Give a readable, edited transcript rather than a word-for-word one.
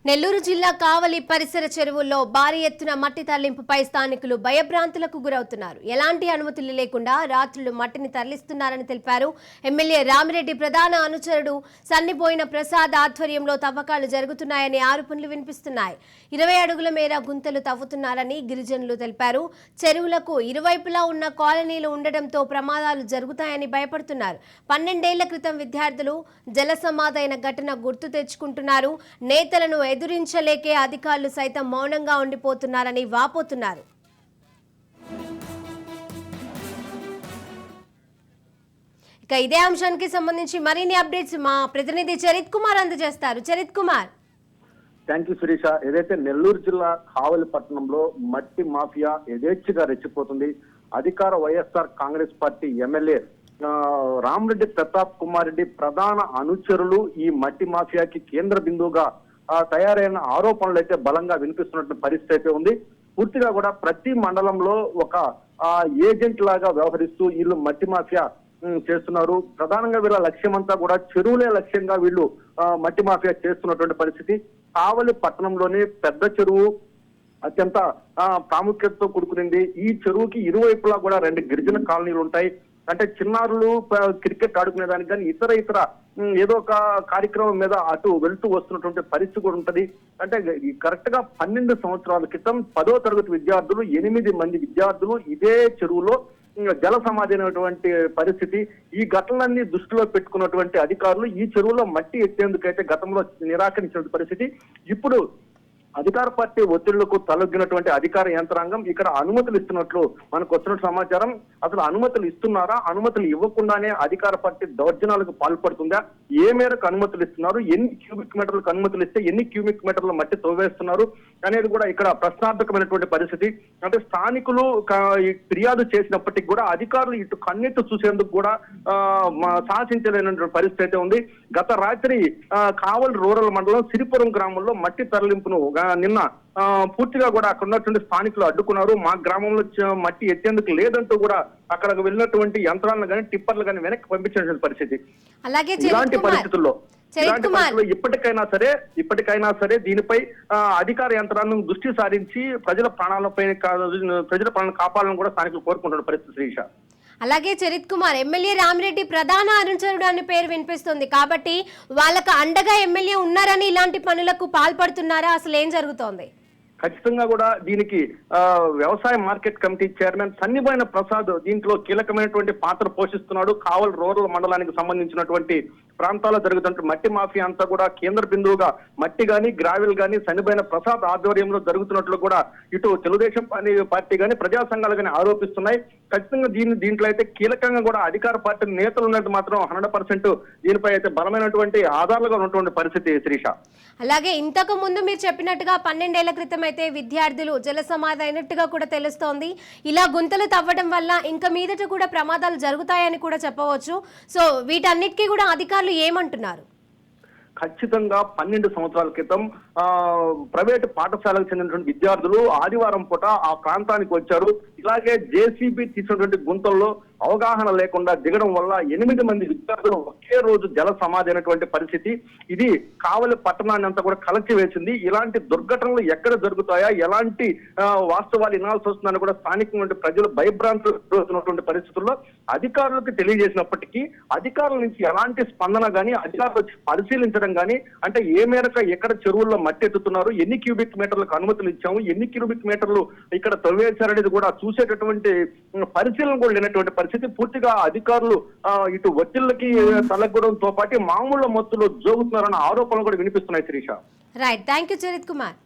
నెల్లూరు జిల్లా కావలి పరిసర చెరువుల్లో భారీ ఎత్తున మట్టి తరలింపుపై స్థానికులు భయభ్రాంతులకు గురవుతున్నారు. ఎలాంటి అనుమతులు లేకుండా రాత్రులు మట్టిని తరలిస్తున్నారని తెలిపారు. ఎమ్మెల్యే రామిరెడ్డి ప్రధాన అనుచరుడు సన్నిపోయిన ప్రసాద్ ఆధ్వర్యంలో తవ్వకాలు జరుగుతున్నాయని ఆరోపణలు వినిపిస్తున్నాయి. 20 అడుగుల మేర గుంతలు తవ్వుతున్నారని గిరిజనులు తెలిపారు. చెరువులకు ఇరువైపులా ఉన్న కాలనీలు ఉండడంతో ప్రమాదాలు జరుగుతాయని భయపడుతున్నారు. 12 ఏళ్ల క్రితం విద్యార్థులు జల సమాధైన ఘటన గుర్తు తెచ్చుకుంటున్నారు. నేతలను ఎదురించలేకే అధికారులు సైతం మౌనంగా ఉండిపోతున్నారని వాపోతున్నారు. ఇక ఇదే అంశానికి సంబంధించి మరిన్ని అప్డేట్స్ మా ప్రతినిధి చరిత్ కుమార్ అందజేస్తారు. చరిత్ కుమార్. Thank you Sirisha. ఏదైతే నెల్లూరు జిల్లా కావలి పట్టణంలో మట్టి మాఫియా యథేచ్ఛగా రెచ్చిపోతుంది. అధికార వైఎస్ఆర్ కాంగ్రెస్ పార్టీ ఎమ్మెల్యే రామిరెడ్డి ప్రతాప్ కుమార్ రెడ్డి ప్రధాన అనుచరులు ఈ మట్టి మాఫియాకి కేంద్ర బిందువుగా తయారైన ఆరోపణలు అయితే బలంగా వినిపిస్తున్నటువంటి పరిస్థితి అయితే ఉంది. పూర్తిగా కూడా ప్రతి మండలంలో ఒక ఏజెంట్ లాగా వ్యవహరిస్తూ వీళ్ళు మట్టి మాఫియా చేస్తున్నారు. ప్రధానంగా వీళ్ళ లక్ష్యం అంతా కూడా చెరువులే లక్ష్యంగా వీళ్ళు మట్టి మాఫియా చేస్తున్నటువంటి పరిస్థితి. కావలి పట్టణంలోని పెద్ద చెరువు అత్యంత ప్రాముఖ్యతతో కూడుకునింది. ఈ చెరువుకి ఇరువైపులా కూడా 2 గిరిజన కాలనీలు ఉంటాయి. అంటే చిన్నారులు క్రికెట్ ఆడుకునేదానికి కానీ ఇతర ఏదో ఒక కార్యక్రమం మీద అటు వెళ్తూ వస్తున్నటువంటి పరిస్థితి కూడా ఉంటది. అంటే కరెక్ట్ గా 12 సంవత్సరాల క్రితం 10వ తరగతి విద్యార్థులు 8 మంది విద్యార్థులు ఇదే చెరువులో జల సమాధి అయినటువంటి పరిస్థితి. ఈ ఘటనలన్నీ దృష్టిలో పెట్టుకున్నటువంటి అధికారులు ఈ చెరువులో మట్టి ఎత్తేందుకైతే గతంలో నిరాకరించిన పరిస్థితి. ఇప్పుడు అధికార పార్టీ ఒత్తిళ్లకు తలొగ్గినటువంటి అధికార యంత్రాంగం ఇక్కడ అనుమతులు ఇస్తున్నట్లు మనకు వచ్చిన సమాచారం. అసలు అనుమతులు ఇస్తున్నారా, అనుమతులు ఇవ్వకుండానే అధికార పార్టీ దౌర్జన్యాలకు పాల్పడుతుందా, ఏ మేరకు అనుమతులు ఇస్తున్నారు, ఎన్ని క్యూబిక్ మీటర్లకు అనుమతులు ఇస్తే ఎన్ని క్యూబిక్ మీటర్ల మట్టి తవ్వేస్తున్నారు అనేది కూడా ఇక్కడ ప్రశ్నార్థకమైనటువంటి పరిస్థితి. అంటే స్థానికులు ఫిర్యాదు చేసినప్పటికీ కూడా అధికారులు ఇటు కన్నెట్టు చూసేందుకు కూడా సాహసించలేనటువంటి పరిస్థితి అయితే ఉంది. గత రాత్రి కావలి రూరల్ మండలం సిరిపురం గ్రామంలో మట్టి తరలింపును నిన్న పూర్తిగా కూడా అక్కడ ఉన్నటువంటి స్థానికులు అడ్డుకున్నారు. మా గ్రామంలో మట్టి ఎత్తేందుకు లేదంటూ కూడా అక్కడికి వెళ్ళినటువంటి యంత్రాలను కానీ టిప్పర్లు కానీ వెనక్కి పంపించినటువంటి పరిస్థితి. ఇలాంటి పరిస్థితుల్లో ఇప్పటికైనా సరే దీనిపై అధికార యంత్రాంగం దృష్టి సారించి ప్రజల ప్రాణాలను కాపాడాలని కూడా స్థానికులు కోరుకుంటున్న పరిస్థితి శ్రీష. అలాగే చరిత్ కుమార్, ఎమ్మెల్యే రామిరెడ్డి ప్రధాన అనుచరుడు అనే పేరు వినిపిస్తుంది కాబట్టి వాళ్ళకు అండగా ఎమ్మెల్యే ఉన్నారని ఇలాంటి పనులకు పాల్పడుతున్నారా, అసలు ఏం జరుగుతోంది? ఖచ్చితంగా కూడా దీనికి వ్యవసాయ మార్కెట్ కమిటీ చైర్మన్ సన్నిపోయిన ప్రసాద్ దీంట్లో కీలకమైనటువంటి పాత్ర పోషిస్తున్నాడు. కావలి రూరల్ మండలానికి సంబంధించినటువంటి ప్రాంతాల్లో జరుగుతున్న మట్టి మాఫియా అంతా కూడా కేంద్ర బిందువుగా మట్టి గాని గ్రావెల్ గాని సన్నిపోయిన ప్రసాద్ ఆధ్వర్యంలో జరుగుతున్నట్లు కూడా ఇటు తెలుగుదేశం పార్టీ గాని ప్రజా సంఘాలు గాని ఆరోపిస్తున్నాయి. ఖచ్చితంగా దీంట్లో అయితే కీలకంగా కూడా అధికార పార్టీ నేతలు ఉన్నట్టు మాత్రం 100% దీనిపై అయితే బలమైనటువంటి ఆధారాలుగా ఉన్నటువంటి పరిస్థితి శ్రీష. అలాగే ఇంతకు ముందు మీరు చెప్పినట్టుగా 12 ఏళ్ల క్రితం అయితే విద్యార్థులు జల సమాధి అయినట్టుగా కూడా తెలుస్తోంది. ఇలా గుంతలు తవ్వడం వల్ల ఇంకా మీదట కూడా ప్రమాదాలు జరుగుతాయని కూడా చెప్పవచ్చు. సో వీటన్నిటికీ కూడా అధికారులు ఏమంటున్నారు? ఖచ్చితంగా 12 సంవత్సరాల క్రితం ప్రైవేటు పాఠశాలకు చెందినటువంటి విద్యార్థులు ఆదివారం పూట ఆ ప్రాంతానికి వచ్చారు. ఇలాగే జేసీబీ తీసినటువంటి గుంతల్లో అవగాహన లేకుండా దిగడం వల్ల 8 మంది విద్యార్థులు ఒకే రోజు జల సమాధి అయినటువంటి పరిస్థితి. ఇది కావలి పట్టణాన్ని అంతా కూడా కలచి వేసింది. ఇలాంటి దుర్ఘటనలు ఎక్కడ జరుగుతాయా, ఎలాంటి వాస్తవాలు వినాల్సి వస్తుందని కూడా స్థానిక ప్రజలు భయభ్రాంతులవుతున్నటువంటి పరిస్థితుల్లో అధికారులకు తెలియజేసినప్పటికీ అధికారుల నుంచి ఎలాంటి స్పందన గానీ అధికారులు పరిశీలించడం గానీ, అంటే ఏ మేరకు ఎక్కడ చెరువుల్లో మట్టి ఎత్తుతున్నారు, ఎన్ని క్యూబిక్ మీటర్లకు అనుమతులు ఇచ్చాము, ఎన్ని క్యూబిక్ మీటర్లు ఇక్కడ తవ్వేశారనేది కూడా చూసేటటువంటి పరిశీలన కూడా లేనటువంటి పరిస్థితి. పూర్తిగా అధికారులు ఇటు ఒత్తిళ్లకి తలగడంతో పాటు మామూలు మొత్తులు జోగుతున్నారన్న ఆరోపణలు కూడా వినిపిస్తున్నాయి Srisha. Right, thank you Charith Kumar.